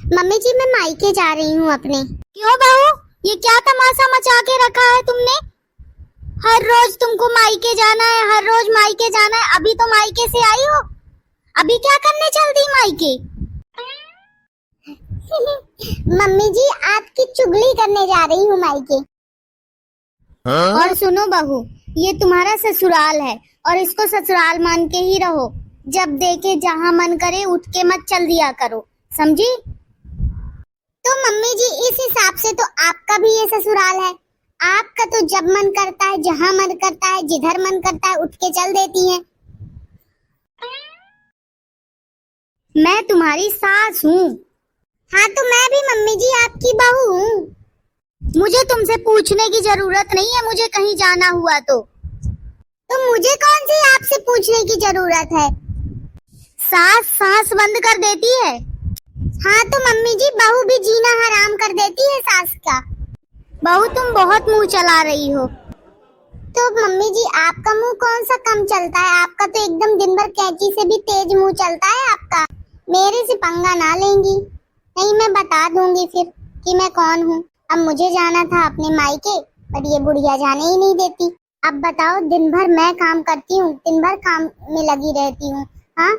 Mummy जी मैं मायके जा रही हूँ अपने। क्यों बहू, ये क्या तमाशा मचा के रखा है तुमने? हर रोज तुमको मायके जाना है, हर रोज मायके जाना है। अभी तो मायके से आई हो, अभी क्या करने चल दी मायके? मम्मी जी आपकी चुगली करने जा रही हूँ मायके। और सुनो बहू, ये तुम्हारा ससुराल है और इसको ससुराल मान के ही रहो। जब देखे जहाँ मन करे उठ के मत चल दिया करो, समझी? तो मम्मी जी इस हिसाब से तो आपका भी ये ससुराल है। आपका तो जब मन करता है, जहाँ मन करता है, जिधर मन करता है उठ के चल देती हैं। मैं तुम्हारी सास हूँ। हाँ तो मैं भी मम्मी जी आपकी बहू हूँ। मुझे तुमसे पूछने की जरूरत नहीं है, मुझे कहीं जाना हुआ तो मुझे कौन सी आपसे पूछने की जरूरत है? सास सांस बंद कर देती है। हाँ तो मम्मी जी बहू भी जीना हराम कर देती है सास का। बहू तुम बहुत मुंह चला रही हो। तो मम्मी जी आपका मुंह कौन सा कम चलता है? आपका तो एकदम दिन भर कैंची से भी तेज मुंह चलता है आपका। मेरे से पंगा ना लेंगी, नहीं मैं बता दूंगी फिर कि मैं कौन हूँ। अब मुझे जाना था अपने मायके, पर ये बुढ़िया जाने ही नहीं देती। अब बताओ, दिन भर मैं काम करती हूँ, दिन भर काम में लगी रहती हूँ। हाँ,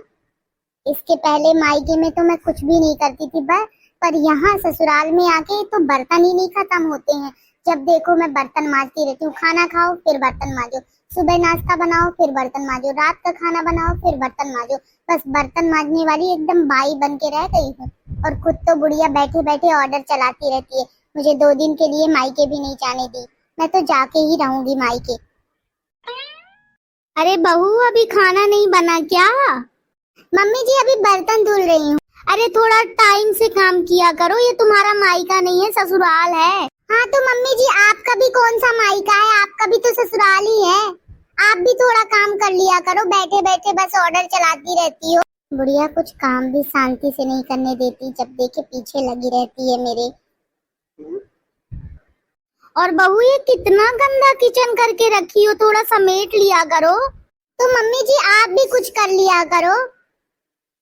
इसके पहले मायके में तो मैं कुछ भी नहीं करती थी, पर यहाँ ससुराल में आके तो बर्तन ही नहीं खत्म होते हैं। जब देखो मैं बर्तन मांजती रहती हूँ। खाना खाओ फिर बर्तन मांजो, सुबह नाश्ता बनाओ फिर बर्तन मांजो, रात का खाना बनाओ फिर बर्तन मांजो। बस बर्तन मांजने वाली एकदम बाई बन के रह गई हूँ। और खुद तो बुढ़िया बैठे बैठे ऑर्डर चलाती रहती है। मुझे 2 दिन के लिए मायके भी नहीं जाने दी। मैं तो जाके ही रहूंगी मायके। अरे बहू अभी खाना नहीं बना क्या? मम्मी जी अभी बर्तन धुल रही हूँ। अरे थोड़ा टाइम से काम किया करो, ये तुम्हारा मायका नहीं है ससुराल है। हाँ तो मम्मी जी आपका भी कौन सा मायका है, आपका भी तो ससुराल ही है। आप भी थोड़ा काम कर लिया करो, बैठे बैठे बस ऑर्डर चलाती रहती हो। बुढ़िया कुछ काम भी शांति से नहीं करने देती, जब देखे पीछे लगी रहती है मेरे। और बहू ये कितना गंदा किचन करके रखी हो, थोड़ा समेट लिया करो। तो मम्मी जी आप भी कुछ कर लिया करो,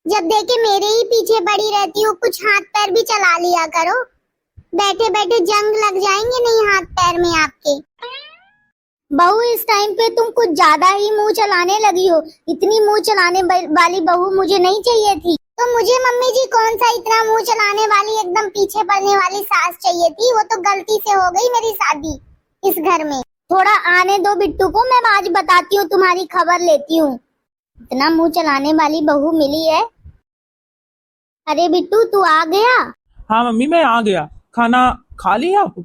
जब देखे मेरे ही पीछे पड़ी रहती हो। कुछ हाथ पैर भी चला लिया करो, बैठे बैठे जंग लग जाएंगे नहीं हाथ पैर में आपके। बहू इस टाइम पे तुम कुछ ज्यादा ही मुंह चलाने लगी हो। इतनी मुंह चलाने वाली बहू मुझे नहीं चाहिए थी। तो मुझे मम्मी जी कौन सा इतना मुंह चलाने वाली एकदम पीछे पड़ने वाली सास चाहिए थी। वो तो गलती से हो गई मेरी शादी इस घर में। थोड़ा आने दो बिट्टू को, मैं आज बताती हूँ, तुम्हारी खबर लेती हूँ। इतना मुंह चलाने वाली बहू मिली है। अरे बिट्टू तू आ गया? हाँ मम्मी मैं आ गया। खाना खा लिया आप?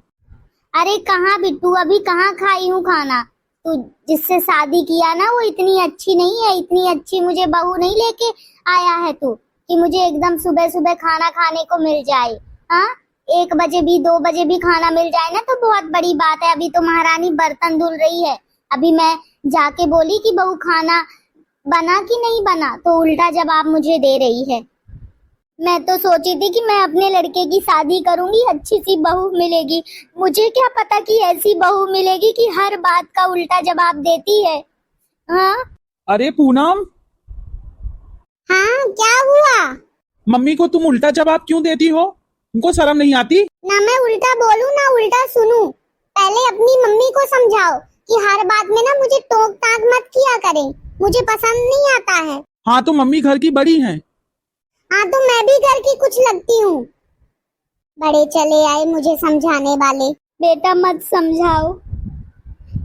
अरे कहाँ बिट्टू, अभी कहाँ खाई हूँ खाना। तू जिससे शादी किया ना वो इतनी अच्छी नहीं है। इतनी अच्छी मुझे बहू नहीं लेके आया है तू कि मुझे एकदम सुबह सुबह खाना खाने को मिल जाए। हाँ 1 बजे भी 2 बजे भी खाना मिल जाए ना तो बहुत बड़ी बात है। अभी तो महारानी बर्तन धुल रही है। अभी मैं जाके बोली कि बहू खाना बना कि नहीं बना, तो उल्टा जवाब मुझे दे रही है। मैं तो सोची थी कि मैं अपने लड़के की शादी करूंगी, अच्छी सी बहू मिलेगी। मुझे क्या पता कि ऐसी बहू मिलेगी कि हर बात का उल्टा जवाब देती है। हाँ अरे पूनम। हाँ क्या हुआ? मम्मी को तुम उल्टा जवाब क्यों देती हो? तुमको शर्म नहीं आती? ना मैं उल्टा बोलूं ना उल्टा सुनूं। पहले अपनी मम्मी को समझाओ कि हर बात में ना मुझे टोक टाक मत किया करें, मुझे पसंद नहीं आता है। हाँ तो मम्मी घर की बड़ी हैं। हाँ तो मैं भी घर की कुछ लगती हूँ। बड़े चले आए मुझे समझाने वाले। बेटा मत समझाओ,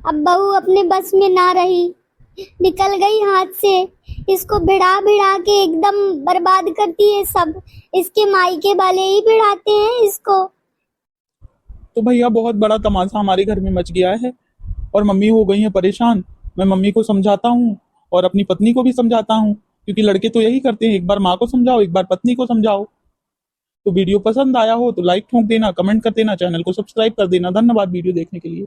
अब बहू अपने बस में ना रही, निकल गई हाथ से। इसको भिड़ा भिड़ा के एकदम बर्बाद करती है सब। इसके मायके वाले ही भिड़ाते हैं इसको। तो भैया बहुत बड़ा तमाशा हमारे घर में मच गया है और मम्मी हो गई है परेशान। मैं मम्मी को समझाता हूँ और अपनी पत्नी को भी समझाता हूँ, क्योंकि लड़के तो यही करते हैं, एक बार माँ को समझाओ एक बार पत्नी को समझाओ। तो वीडियो पसंद आया हो तो लाइक ठोक देना, कमेंट कर देना, चैनल को सब्सक्राइब कर देना। धन्यवाद वीडियो देखने के लिए।